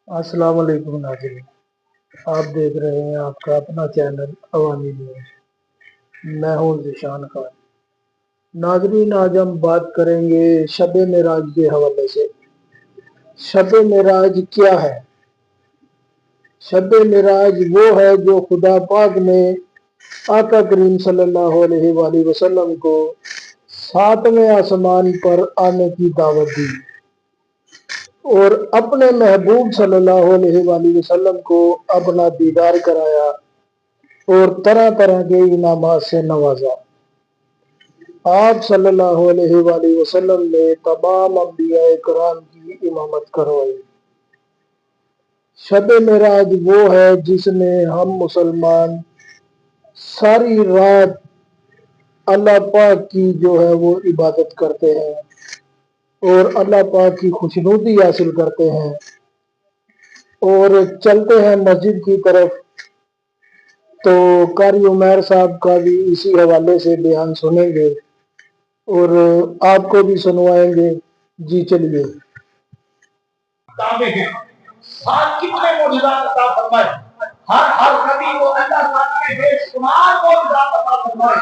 السلام علیکم ناظرین، آپ دیکھ رہے ہیں آپ کا اپنا چینل عوامی نیوز۔ میں ہوں ذیشان خان۔ ناظرین، آج ہم بات کریں گے شب معراج کے حوالے سے۔ شب معراج کیا ہے؟ شب معراج وہ ہے جو خدا پاک نے آقا کریم صلی اللہ علیہ وآلہ وسلم کو 7ویں آسمان پر آنے کی دعوت دی اور اپنے محبوب صلی اللہ علیہ وآلہ وسلم کو اپنا دیدار کرایا اور طرح طرح کے انعامات سے نوازا۔ آپ صلی اللہ علیہ وآلہ وسلم نے تمام انبیاء کرام کی امامت کروائی۔ شب معراج وہ ہے جس میں ہم مسلمان ساری رات اللہ پاک کی جو ہے وہ عبادت کرتے ہیں اور اللہ پاک کی خوشنودی حاصل کرتے ہیں اور چلتے ہیں مسجد کی طرف۔ تو قاری عمیر صاحب کا بھی اسی حوالے سے بیان سنیں گے اور آپ کو بھی سنوائیں گے۔ جی چلیے۔ کعبے ہیں، ساتھ کتنے معجزات عطا فرمائے، ہر نبی کو اللہ تعالیٰ نے بے شمار معجزات عطا فرمائے،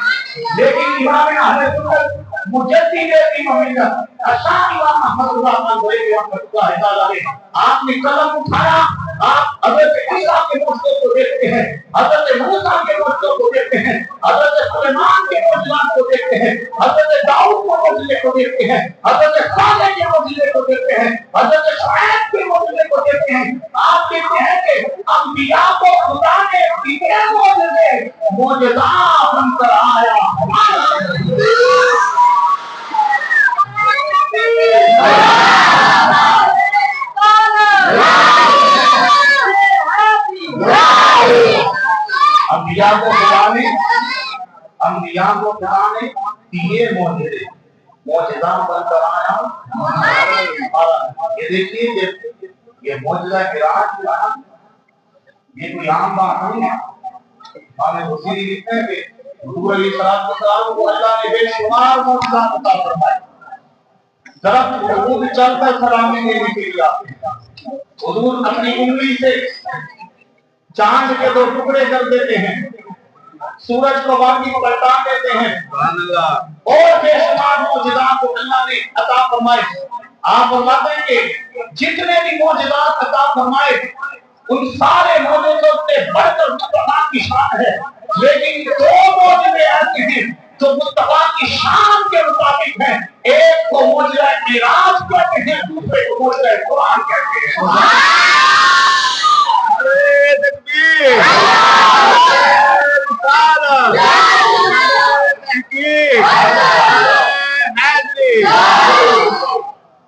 لیکن امام اہل سنت مجدد امام ملت اشاعرہ امام احمد اللہ بریلوی رحمۃ اللہ تعالیٰ علیہ، آپ نے قلم اٹھایا، آپ حضرت عیسیٰ کے معجزوں کو دیکھتے ہیں، حضرت موسیٰ کے معجزوں کو دیکھتے ہیں، حضرت سلیمان کے معجزات کو دیکھتے ہیں، حضرت داؤد کے معجزے کو دیکھتے ہیں، حضرت صالح کے معجزے کو دیکھتے ہیں، حضرت شعیب کے معجزے کو دیکھتے ہیں۔ آپ کہتے ہیں کہ انبیاء کو خدا نے اتنے معجزات ہم پر آیا۔ انبیاء کو خدا نے دیے معجزات بن کر آیا۔ یہ دیکھیے یہ معجزہ معراج جو ہے یہ کوئی عام بات نہیں ہے۔ ہمیں وزیری لکھتے ہیں کہ حضور علیہ السلام کو اللہ نے بے شمار معجزات عطا فرمائے۔ درخت خود چل کر سلامی دینے کے لیے آتے ہیں، حضور اپنی انگلی سے چاند کے 2 ٹکڑے کر دیتے ہیں، سورج کو واقعی پلٹا دیتے ہیں، اور بے شمار معجزات کو اللہ نے عطا فرمائے۔ آپ فرماتے ہیں کہ جتنے بھی معجزات عطا فرمائے ان سارے معجزوں سے بڑھ کر مصطفیٰ کی شان ہے، لیکن 2 معجزے ایسے ہیں جو مصطفیٰ کی شان کے مطابق ہیں۔ ایک کو معجزہ معراج کہتے ہیں، دوسرے کو معجزہ قرآن کہتے ہیں۔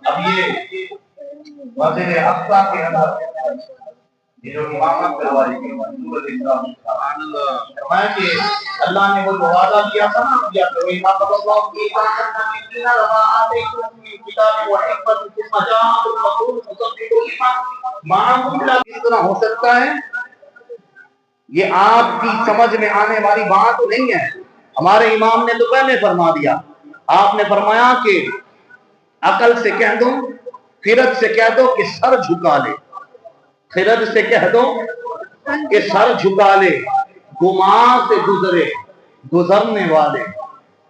اب یہ مسجد اقصی کے اندر یہ جو امامت کروائی گئی حضور علیہ السلام فرمایا کہ اللہ نے وہ جو وعدہ کیا تھا نا کیا کہ وہی بات اللہ کی کتنا روا آتے کتاب و حکمت ثم جاءکم رسول مصدق لما معکم اس طرح ہو سکتا ہے؟ یہ آپ کی سمجھ میں آنے والی بات نہیں ہے۔ ہمارے امام نے تو پہلے فرما دیا، آپ نے فرمایا کہ عقل سے کہہ دو، خرد سے کہہ دو کہ سر جھکا لے، خرد سے کہہ دو کہ سر جھکا لے، گمان سے گزرے گزرنے والے،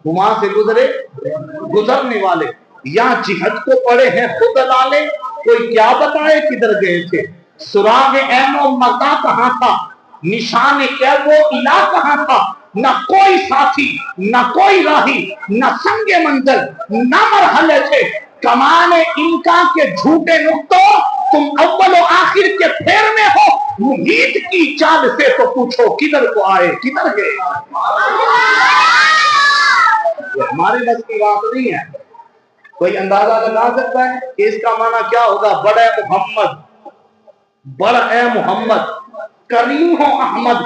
گمان سے گزرے گزرنے والے، یا جہد کو پڑے ہیں خود لالے، کوئی کیا بتائے کدھر گئے تھے، سراغ عین و مزہ کہاں تھا، نشان قید و الہ کہاں تھا، نہ کوئی ساتھی نہ کوئی راہی نہ سنگ منزل نہ مرحلے تھے، کمان انکا کے جھوٹے نقطوں تم اول و آخر کے پھیر میں ہو، محیط کی چال سے تو پوچھو کدھر کو آئے کدھر گئے۔ ہماری بس کی بات نہیں ہے۔ کوئی اندازہ لگا سکتا ہے کہ اس کا معنی کیا ہوگا؟ بڑے محمد، بڑا اے محمد، کریم ہو احمد،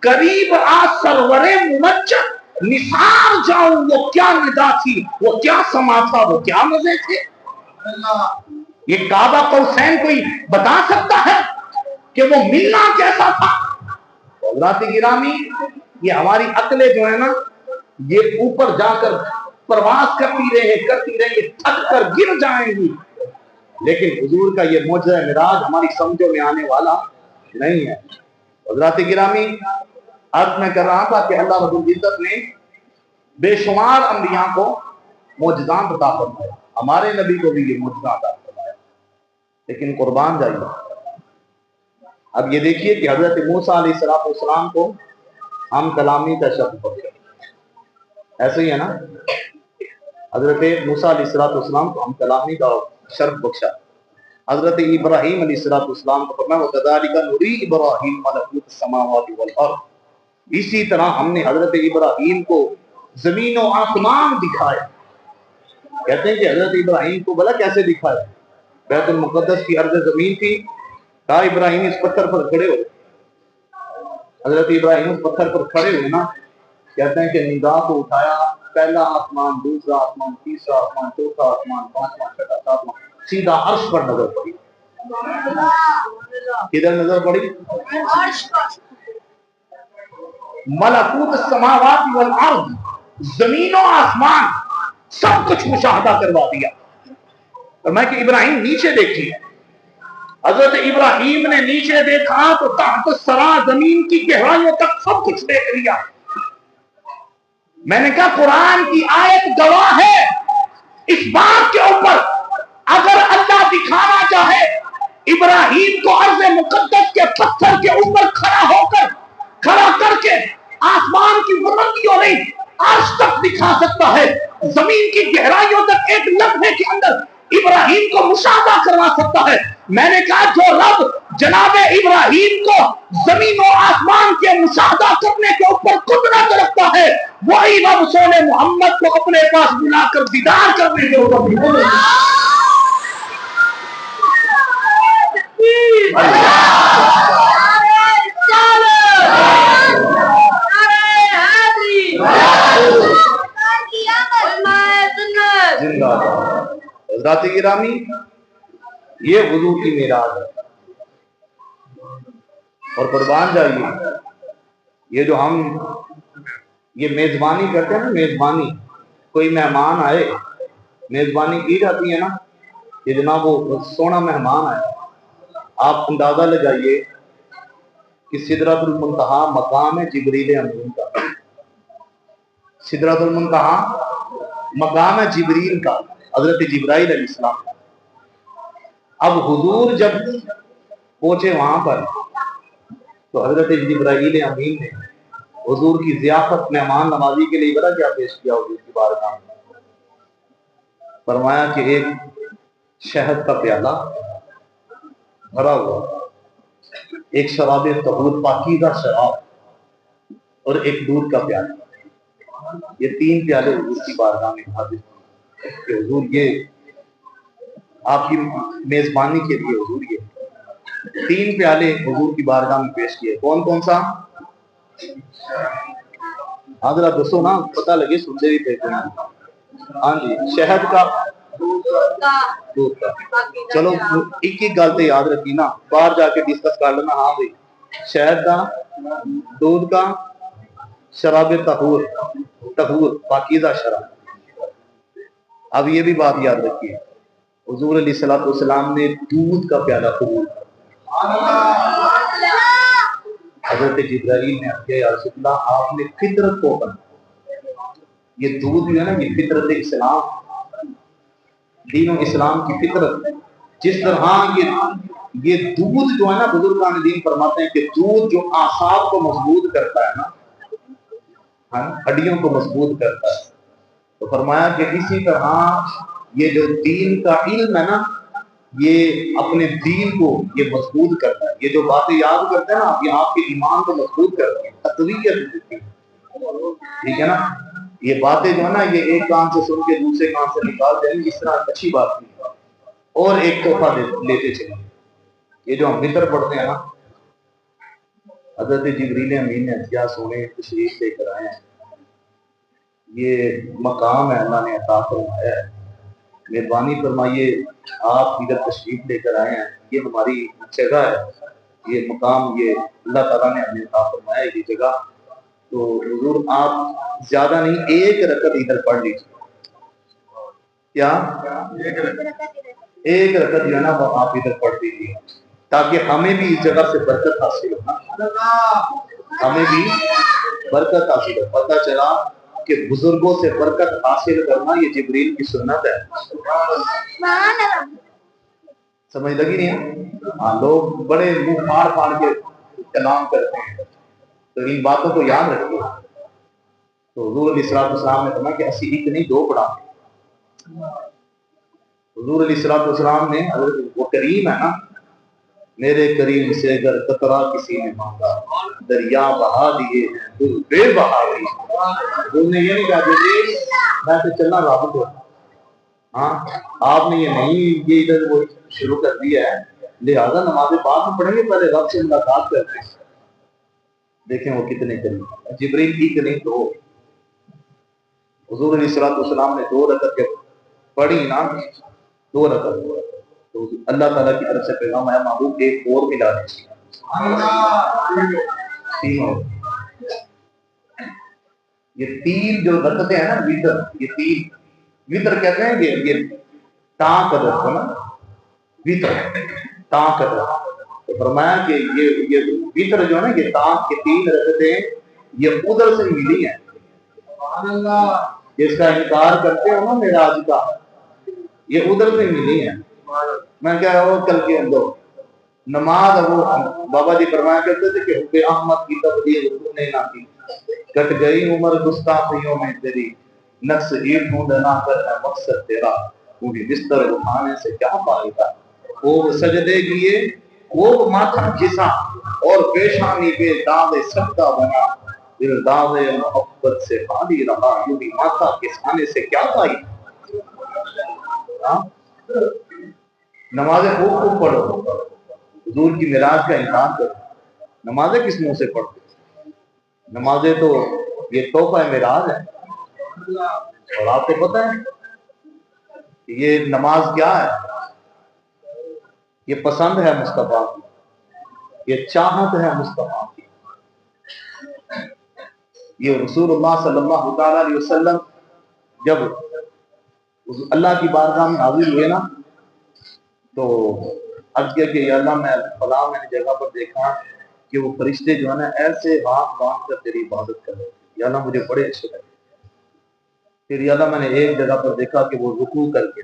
قریب آ سرور ممجد، نثار جاؤں وہ کیا ندا تھی، وہ کیا سما تھا، وہ کیا مزے تھے۔ یہ کعبہ قوسین کوئی بتا سکتا ہے کہ وہ ملنا کیسا تھا؟ حضرات گرامی، یہ ہماری عقلیں جو ہے نا یہ اوپر جا کر پرواز کرتی رہے یہ تھک کر گر جائیں گی۔ لیکن حضور کا یہ معجزہ معراج ہماری سمجھوں میں آنے والا نہیں ہے۔ حضرات گرامی، عرض میں کر رہا تھا کہ اللہ رب العزت نے بے شمار انبیاء کو معجزات عطا فرمایا، ہمارے نبی کو بھی یہ معجزہ عطا فرمایا، لیکن قربان جائیے۔ اب یہ دیکھیے کہ حضرت موسیٰ علیہ السلام کو ہم کلامی کا شرف بخشا، ایسے ہی ہے نا؟ حضرت موسیٰ علیہ السلام کو ہم کلامی کا شرف بخشا۔ حضرت ابراہیم علیہ السلام کو فرمایا وَكَذَلِكَ نُرِي إِبْرَاهِيمَ مَلَكُوتَ السَّمَاوَاتِ وَالْأَرْضِ، اسی طرح ہم نے حضرت ابراہیم کو زمین و آسمان دکھائے۔ کہتے ہیں کہ حضرت ابراہیم کو بلا کیسے دکھائے؟ بیت المقدس کی ارض زمین تھی، کہا ابراہیم اس پتھر پر کھڑے ہو۔ حضرت ابراہیم اس پتھر پر کھڑے ہوئے نا، کہتے ہیں کہ نگاہ کو اٹھایا، پہلا آسمان، دوسرا آسمان، تیسرا آسمان، چوتھا آسمان، پانچواں، چھٹا، ساتواں، سیدھا عرش پر نظر پڑی۔ کدھر نظر پڑی؟ ملکوت السماوات والارض، زمین و آسمان سب کچھ مشاہدہ کروا دیا۔ فرمایا کہ ابراہیم نیچے دیکھیے۔ حضرت ابراہیم نے نیچے دیکھا تو تحت الثری، زمین کی گہرائیوں تک سب کچھ دیکھ لیا۔ میں نے کہا قرآن کی آیت گواہ ہے اس بات کے اوپر، اگر اللہ دکھانا چاہے ابراہیم کو ارض مقدس کے پتھر کے اوپر کھڑا کر کے آسمان کی بلندیوں نہیں عرش تک دکھا سکتا ہے، زمین کی گہرائیوں تک ایک لمحے کے اندر ابراہیم کو مشاہدہ کروا سکتا ہے۔ میں نے کہا جو رب جناب ابراہیم کو زمین و آسمان کے مشاہدہ کرنے کے اوپر قدرت رکھتا ہے، وہی رب سونے محمد کو اپنے پاس بلا کر دیدار کرنے کے اوپر بھی حضرات گرامی، یہ حضور کی معراج ہے۔ اور قربان جائیے، یہ جو ہم یہ میزبانی کرتے ہیں نا، میزبانی، کوئی مہمان آئے میزبانی کی جاتی ہے نا، کہ جناب وہ سونا مہمان آئے، آپ اندازہ لگائیے کہ سدرۃ المنتہا مقام ہے جبریل امین کا، سدرۃ المنتہا مقام ہے جبریل کا، حضرت جبرائیل علیہ السلام۔ اب حضور جب پہنچے وہاں پر تو حضرت جبرائیل امین نے حضور کی ضیافت مہمان نوازی کے لیے بڑا کیا پیش کیا حضور کی بارگاہ میں؟ فرمایا کہ ایک شہد کا پیالہ بھرا ہوا، ایک شراب طہور پاکیزہ شراب، اور ایک دودھ کا پیالہ، یہ تین پیالے حضور کی بارگاہ میں حاضر ہوئے کہ حضور یہ آپ کی میزبانی کے لیے حضور یہ تین پیالے حضور کی بارگاہ میں پیش کیے۔ کون کون سا؟ حضرت دسو نا، پتہ لگے سنتے بھی پیتے ہیں۔ ہاں جی، شہد کا، دودھ کا، چلو ایک ایک گل تو یاد رکھی نا، باہر جا کے ڈسکس کر لینا۔ ہاں بھائی، شہد کا، دودھ کا، شراب طہور پاکیزہ شراب۔ اب یہ بھی بات یاد رکھیے، حضور علیہ السلام نے دودھ کا پیالہ قبول کیا۔ حضرت جبرائیل نے کہا یا رسول اللہ، آپ نے فطرت کو بنا، یہ دودھ جو ہے نا، یہ فطرت اسلام، دین و اسلام کی فطرت، جس طرح یہ دودھ جو ہے نا، بزرگان دین فرماتے ہیں کہ دودھ جو اعصاب کو مضبوط کرتا ہے نا، ہڈیوں کو مضبوط کرتا ہے، تو فرمایا کہ اسی طرح یہ جو دین کا علم ہے نا، یہ اپنے دین کو یہ مضبوط کرتا ہے۔ یہ جو باتیں یاد کرتے ہیں نا، یہ آپ کے ایمان کو مضبوط کرتی ہیں، تقویت دیتی ہیں، ٹھیک ہے نا؟ یہ باتیں جو ہے نا، یہ ایک کان سے سن کے دوسرے کان سے نکال دیں، اس طرح اچھی بات نہیں۔ اور ایک تحفہ لیتے چلیں، یہ جو ہم فطر پڑھتے ہیں نا، حضرت جبریل امین نے کیا سونے تشریف لے کر آئے ہیں، یہ مقام ہے اللہ نے عطا فرمایا ہے، مہربانی فرمائیے آپ ادھر تشریف لے کر آئے ہیں، یہ ہماری جگہ ہے، یہ مقام یہ اللہ تعالیٰ نے ہمیں عطا فرمایا ہے یہ جگہ، تو حضور آپ زیادہ نہیں ایک رکعت ادھر پڑھ لیجیے۔ کیا ایک رکعت جو ہے نا وہ آپ ادھر پڑھ دیجیے تاکہ ہمیں بھی اس جگہ سے برکت حاصل ہو، ہمیں بھی برکت حاصل ہو۔ پتہ چلا کہ بزرگوں سے برکت حاصل کرنا یہ جبریل کی سنت ہے۔ سمجھ لگی نہیں ہے؟ ہاں، لوگ بڑے منہ پھاڑ پھاڑ کے کلام کرتے ہیں، تو ان باتوں کو یاد رکھیے۔ تو حضور علیہ السلام نے فرمایا کہ اسی ایک نہیں دو پڑھا۔ حضور علیہ السلام نے حضرت وہ کریم ہے نا، میرے کریم سے اگر قطرہ کسی نے مانگا دریا بہا دیے ہیں تو بے بہا گئی۔ حضور نے یہ نہیں کہا جی میں تو چلنا رابط ہوں، ہاں آپ نے یہ نہیں یہ ادھر وہ شروع کر دیا ہے، لہذا نماز بعد میں پڑھیں گے، پہلے رب سے ملاقات کرتے ہیں۔ دیکھیں وہ کتنے کریم، جبریل کی کریم دو۔ حضور علیہ السلام نے 2 رکعت جب پڑھی نا، 2 رکعت، تو اللہ تعالیٰ کی طرف سے پیغام آیا محبوب ایک اور ملا دیجیے، 3 اور۔ یہ 3 جو رکعتیں ہیں نا وتر، یہ 3 وتر کہتے ہیں کہ یہ تاں قدر کو نا وتر تاں قدر، تو فرمایا کہ یہ وتر جو ہے نا یہ تاں کے 3 رکعتیں یہ ادھر سے ملی ہیں۔ جس کا انکار کرتے ہو نا معراج کا، یہ ادھر سے ملی ہیں۔ میں کہہ رہا ہوں کل کے اندر نماز وہ بابا جی فرمایا کرتے تھے کہ حب احمد کی تبلیغ تو نے نہ کی، کٹ گئی عمر گستاخیوں میں تیری، نقص ہی ڈھونڈنا کر ہے مقصد تیرا، کیونکہ بستر اٹھانے سے کیا فائدہ، وہ سجدے کیے وہ ماتھا گھسا اور پیشانی پہ داغ سجدہ بنا، دل داغ محبت سے خالی رہا، یوں بھی ماتھا گھسانے سے کیا فائدہ۔ نمازیں خوب پڑھو، حضور کی معراج کا انکار کرو، نمازیں کس منہ سے پڑھو؟ نمازیں تو یہ تحفہ معراج ہے۔ اور آپ کو پتہ ہے کہ یہ نماز کیا ہے؟ یہ پسند ہے مصطفیٰ کی، یہ چاہت ہے مصطفیٰ کی۔ یہ رسول اللہ صلی اللہ تعالیٰ علیہ وسلم جب اللہ کی بارگاہ میں حاضر ہوئے نا، تو عرض کیا کہ یا اللہ میں فلاں میں نے جگہ پر دیکھا کہ وہ فرشتے جو ہے نا ایسے ہاتھ باندھ کر تیری عبادت کر رہے ہیں، یا اللہ مجھے بڑے اچھے لگے۔ پھر یا اللہ میں نے ایک جگہ پر دیکھا کہ وہ رکوع کر کے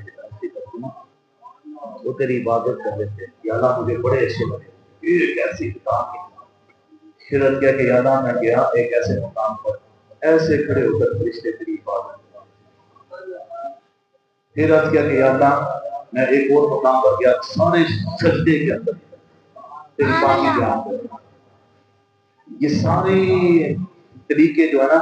وہ تیری عبادت کر رہے تھے، یا اللہ مجھے بڑے اچھے لگے۔ یہ کیسی کتاب ہے۔ پھر عرض کیا کہ یا اللہ میں گیا ایک ایسے مقام پر ایسے کھڑے ہو کر فرشتے تیری عبادت کر رہے ہیں۔ پھر عرض کیا کہ یا اللہ میں ایک اور مقام پر گیا، سارے سجدے کے اندر تیری پاکی بیان کر رہے ہیں۔ یہ سارے طریقے جو ہے نا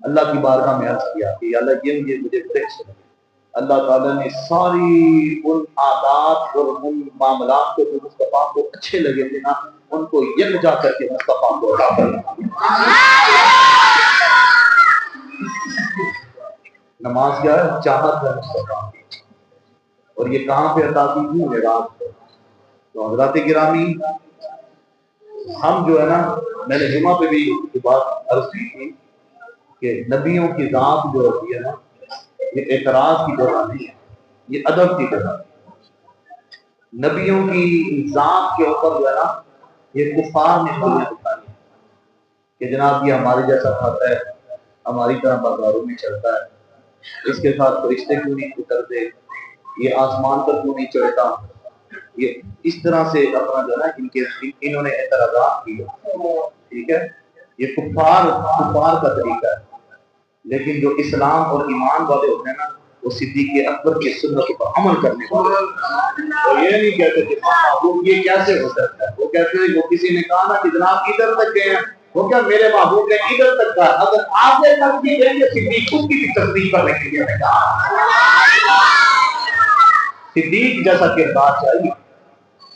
اللہ کی بارگاہ میں عرض کیا کہ یا اللہ یہ مجھے بڑے اچھے لگے۔ اللہ تعالیٰ نے ساری ان عادات اور ان معاملات کو جو مصطفیٰ کو اچھے لگے تھے نا، ان کو یکجا کر کے مصطفیٰ کو عطا کر دیا۔ نماز کیا ہے؟ چاہت ہے مصطفیٰ کی، اور یہ کہاں پہ عطا کی تھی؟ معراج پہ۔ تو حضرات گرامی، ہم جو ہے نا، میں نے جمعہ پہ بھی یہ بات عرض کی تھی کہ نبیوں کی ذات جو ہوتی ہے نا، یہ اعتراض کی جگہ نہیں ہے، یہ ادب کی جگہ ہے۔ نبیوں کی ذات کے اوپر جو ہے نا یہ کفار نے باتیں اٹھائی کہ جناب یہ ہمارے جیسا کھاتا ہے، ہماری طرح بازاروں میں چلتا ہے، اس کے ساتھ فرشتے کیوں نہیں اترتے، یہ آسمان پر کیوں نہیں چڑھتا۔ یہ اس طرح سے اپنا جو ہے نا انہوں نے اعتراضات کیے، ٹھیک ہے، یہ کفار کا طریقہ ہے۔ لیکن جو اسلام اور ایمان والے ہوتے ہیں نا، وہ صدیق اکبر کی سنت پر عمل کرنے والے، اور یہ نہیں کہتے کہ محبوب یہ کیسے ہو سکتا ہے۔ وہ کہتے ہیں، وہ کسی نے کہا نا کہ جناب ادھر تک گئے ہیں، وہ کیا میرے محبوب نے ادھر تک کہا، اگر آگے تک بھی گئے یہ صدیق اس کی بھی تصدیق کرنے کے لیے کہا۔ صدیق جیسا کردار چاہیے۔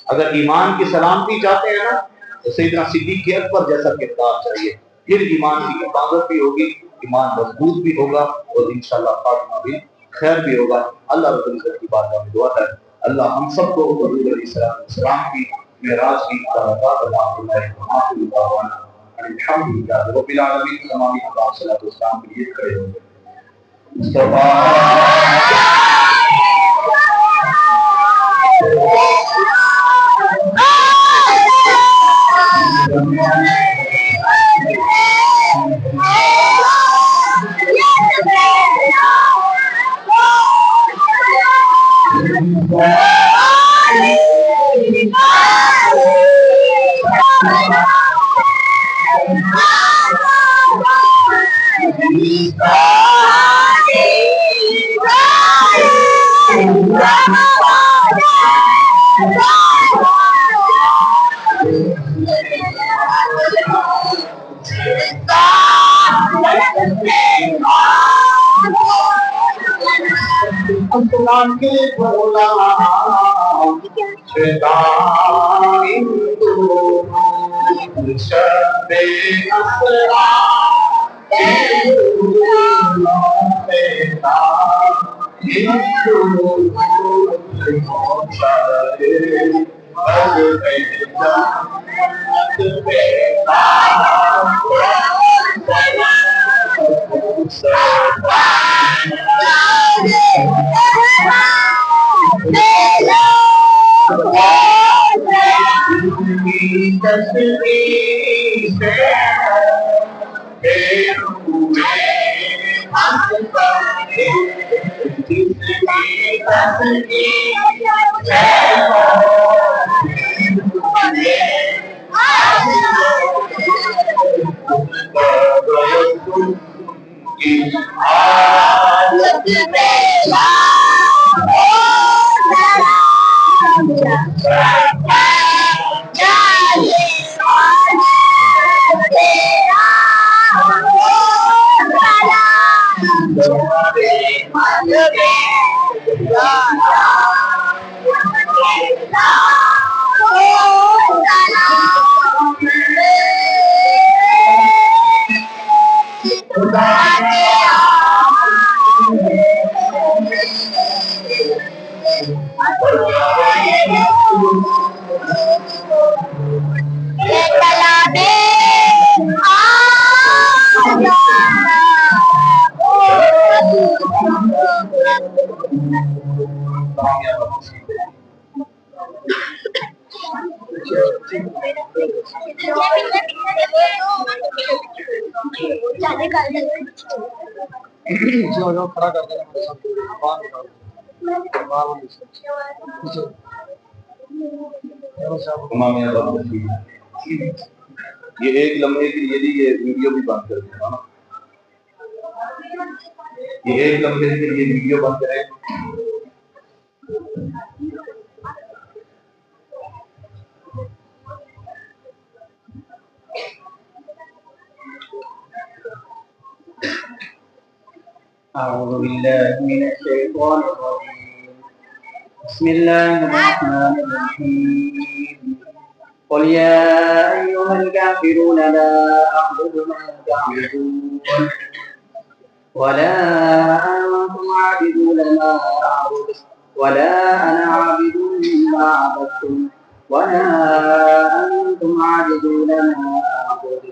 اگر ایمان کی سلامتی چاہتے ہیں نا تو سیدنا صدیق اکبر جیسا کردار چاہیے، پھر ایمان کی حفاظت بھی ہوگی، ایمان مضبوط بھی ہوگا، اور انشاءاللہ خاتمہ بھی خیر بھی ہوگا۔ اللہ رب العزت کی بارگاہ میں دعا ہے اللہ ہم سب کو حضور علیہ السلام کی معراج کی برکات عطا فرمائے۔ آخر دعوانا الحمدللہ رب العالمین۔ تمام احباب صلی اللہ علیہ وسلم کے لیے کھڑے ہوں گے۔ کے بولا شب اسرا کھڑا کر دینا یہ ایک لمحے کے لیے یہ ویڈیو بھی بند کر دیں نا، یہ ایک لمحے کے لیے ویڈیو بند کریں. أعوذ بالله من الشيطان الرجيم. بسم الله الرحمن الرحيم. قل يا أيها الكافرون لا أعبد ما تعبدون ولا أنتم عابدون ما أعبد ولا أنا عابد ما عبدتم ولا أنتم عابدون ما أعبد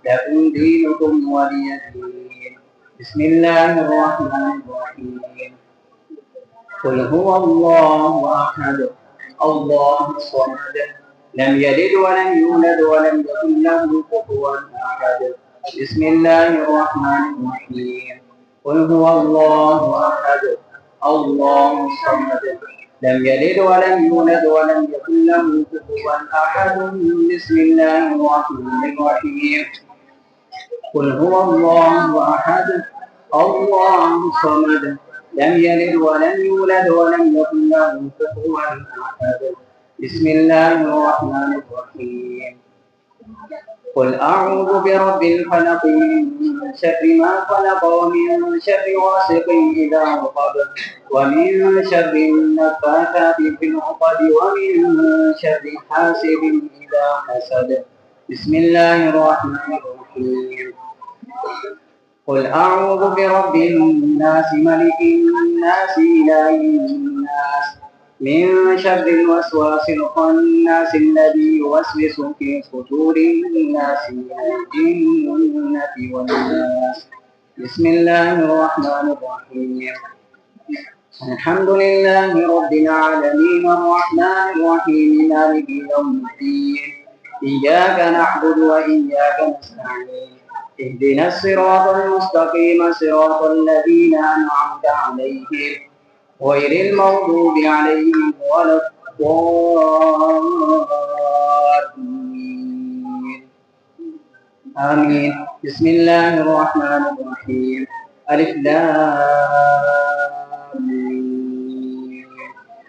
لكم دينكم ولي دين. بسم الله الرحمن الرحيم. قل هو الله أحد الله الصمد لم يلد ولم يولد ولم يكن له كفوا أحد. بسم الله الرحمن الرحيم. قل هو الله أحد الله الصمد لم يلد ولم يولد ولم يكن له كفوا أحد. بسم الله الرحمن الرحيم. قل هو الله أحد الله الصمد لم يلد ولم يولد ولم يكن له كفوا أحد. بسم الله الرحمن الرحيم. قل أعوذ برب الفلق من شر ما خلق ومن شر غاسق إذا وقب ومن شر النفاثات في العقد ومن شر حاسد إذا حسد. بسم الله الرحمن الرحيم. قل أعوذ برب الناس ملك الناس إله الناس من شر الوسواس الخناس الذي يوسوس في صدور الناس من الجنة والناس. بسم الله الرحمن الرحيم. الحمد لله رب العالمين الرحمن الرحيم مالك يوم الدين إياك نعبد وإياك نستعين اهدنا الصراط المستقيم صراط الذين أنعمت عليهم غير المغضوب عليهم ولا الضالين. آمين. بسم الله الرحمن الرحيم. ألف لام ميم.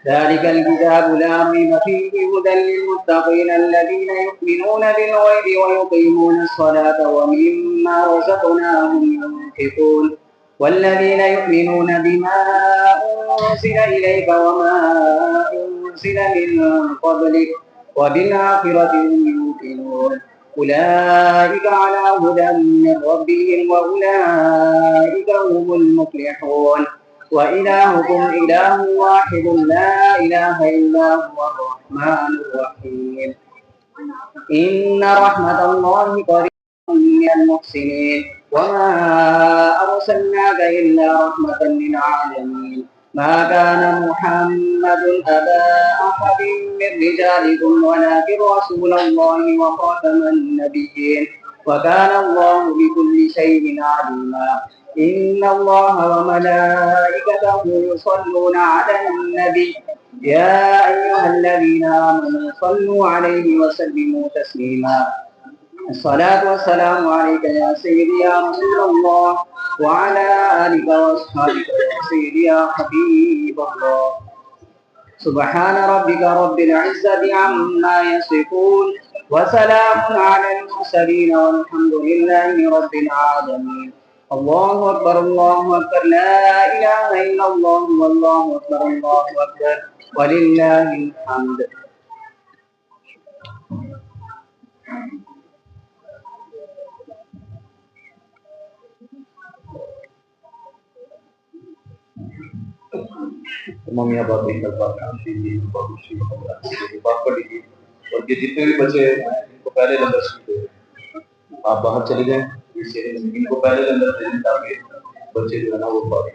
ذلك الكتاب لا ريب فيه هدى للمتقين الذين يؤمنون بالغيب ويقيمون الصلاة ومما رزقناهم ينفقون والذين يؤمنون بما أنزل إليك وما أنزل من قبلك وبالآخرة هم يوقنون أولئك على هدى من ربهم وأولئك هم المفلحون وإلهكم إله واحد لا إله إلا هو الرحمن الرحيم. إن رحمة الله قريب من المحسنين وما أرسلناك إلا رحمة للعالمين. ما كان محمد أبا أحد من رجالكم ولكن رسول الله وخاتم النبيين وكان الله بكل شيء عليما. إن الله وملائكته يصلون على النبي يا أيها الذين آمنوا صلوا عليه وسلموا تسليما. الصلاة والسلام عليك يا سيدي يا رسول الله وعلى آلك وأصحابك يا سيدي يا حبيب الله. سبحان ربك رب العزة عما يصفون وسلام على المرسلين والحمد لله رب العالمين. الله أكبر الله أكبر لا إله إلا الله والله أكبر الله أكبر ولله الحمد. تمام یہ بات پڑھ لیجیے اور یہ جتنے بھی بچے ہیں ان کو پہلے نمبر دے آپ باہر چلے جائیں ان کو پہلے نمبر دے دیں تاکہ بچے جو ہے نا وہ پڑھ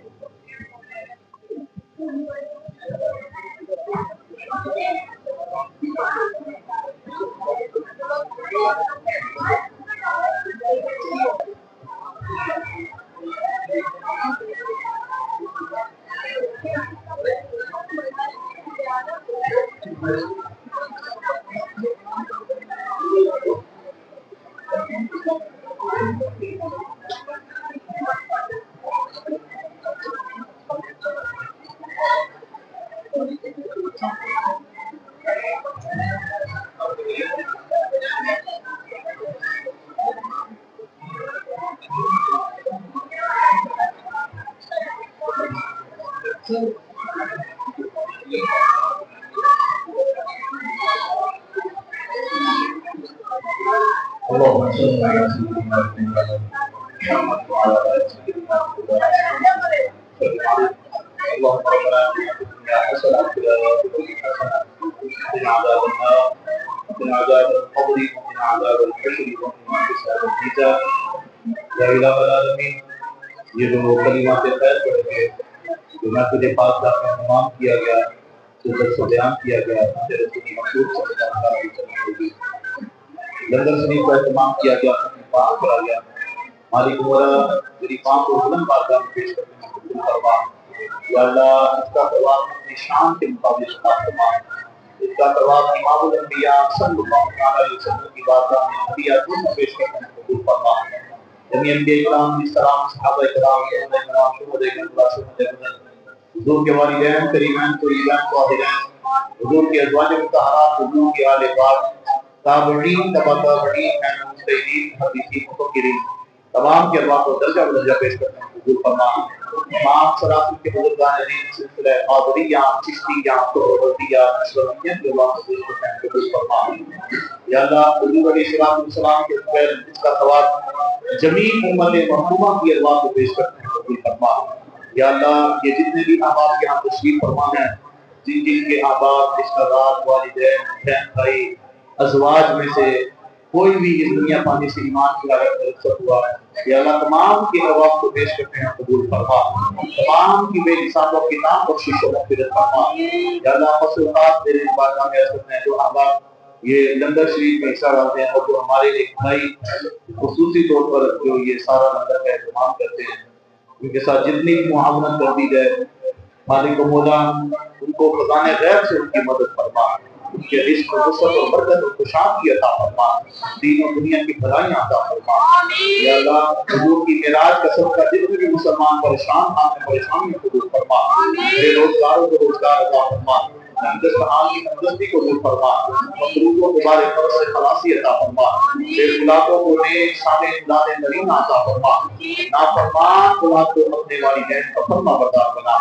یہ جو کلمات خیر پڑھے گے جو محفل پاک کا اہتمام کیا گیا جو درس و بیان کیا گیا رسول مقصود صلی اللہ علیہ وسلم لنگر شریف کا اہتمام کیا گیا پاک کرا گیا مالک مولا میری پاک کو بلند بارگاہ میں پیش کرتے ہیں قبول فرما یا اللہ اس کا ثواب اپنی شان کے مطابق عطا فرما اس کا ثواب امام الانبیاء صلی اللہ علیہ وسلم کی بارگاہ میں ہدیہ میں پیش کرتے ہیں قبول فرما جميع انبیاء کرام السلام صحابہ کرام شہداء کرام شہداء کرام حضور کے والدین کریمین طیبین طاہرین حضور کے ازواج مطہرات حضور کے آل پاک تابعین تبع تابعین مجتہدین حدیثین مفکرین تمام کے ارواح کو درجہ بدرجہ پیش کرتے ہیں قبول فرما تمام سراسل کے بزرگان دین سلسلہ قادریہ چشتیہ سہروردیہ نشوریہ کے ارواح کو پیش کرتے ہیں قبول فرما یا اللہ حضور علیہ السلام کے خیر اس کا ثواب جمیع امت مرحومہ کی ارواح کو پیش کرتے ہیں قبول فرما یا اللہ یہ جتنے بھی احباب یہاں تشریف فرما ہیں جن جن کے احباب رشتہ دار والدین بہن بھائی ازواج میں سے کوئی بھی اس دنیا پانی سے ایمان کی حالت میں رخصت ہوا یا اللہ تمام کی ارواح کو پیش کرتے ہیں قبول فرما تمام کی بے حسابوں کی نام بخشش و مغفرت فرما یا اللہ خصوصات تیرے بارگاہ میں عرض کرتے ہیں جو احباب یہ لنگر شریف میں حصہ ڈالتے ہیں اور جو ہمارے ایک بھائی خصوصی طور پر جو یہ سارا لنگر کا اہتمام کرتے ہیں ان کے ساتھ جتنی معاونت کر دی جائے مالک و مولا ان کو خزانے غیب سے ان کی مدد فرما ان کے رزق و وسعت اور برکت و خوشحالی عطا فرما، دین و دنیا کی بھلائیاں عطا فرما۔ یا اللہ حضور کی معراج کا صدقہ جتنے بھی مسلمان پریشان ہیں پریشانیوں کو دور فرما، بے روزگاروں کو روزگار عطا فرما، تندرستان کی تندرستی کو دور فرما، مقروضوں کو بارے قرض سے خلاصی عطا فرما، بے اولادوں کو نیک صالح اولاد نرینہ عطا فرما، نافرمان اولاد کو اپنے والدین کا فرما بردار بنا۔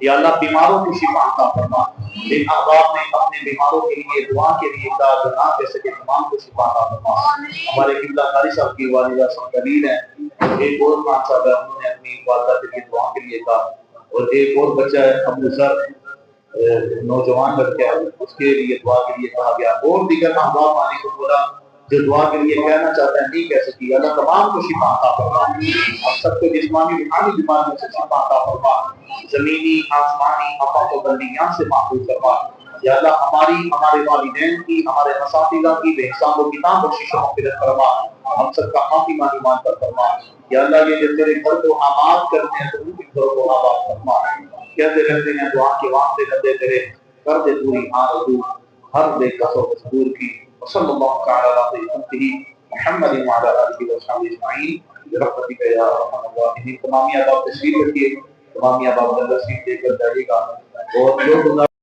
یا اللہ بیماروں کی شفا عطا فرما، جن احباب نے اپنے بیماروں کے لیے دعا کے لیے کہا جنا جیسے کہ تمام کو شفا عطا فرما۔ ہمارے قبلہ قاری صاحب کی والدہ سنگلیل ہیں، ایک اور خان صاحب ہے، انہوں نے اپنی والدہ کے لیے دعا کے لیے کہا، اور ایک اور بچہ ہے ابو ذر نوجوان لڑکا ہے، اس کے لیے دعا کے لیے کہا گیا، اور دیگر احباب آنے کو بولا جو دعا کے لیے کہنا چاہتا ہے نہیں کہہ سکی۔ اللہ تمام کو شفا عطا فرما، ہم سب کو جسمانی روحانی بیماریوں سے شفا عطا فرما، زمینی آسمانی آفات و بلدیات سے محفوظ فرما۔ یا اللہ ہمارے والدین کی، ہمارے اساتذہ کی بے حساب و کتاب بخشش و مغفرت فرما، ہم سب کا خاتمہ ایمان پر فرما۔ یا اللہ یہ جو تیرے گھر کو آباد کرتے ہیں تو ان کے گھر کو آباد فرما، کہتے رہتے ہیں دعا کے واسطے کرتے تیرے کر دے پوری آرزو ہر بے قصر و مجبور کی۔ وصلی اللہ تعالی علی سیدنا محمد وعلی آلہ وصحبہ اجمعین برحمتک یا ارحم الراحمین۔ تمامی احباب تشریف رکھیے، تمامی احباب جلدی تشریف لے کر جائیے گا، اور جو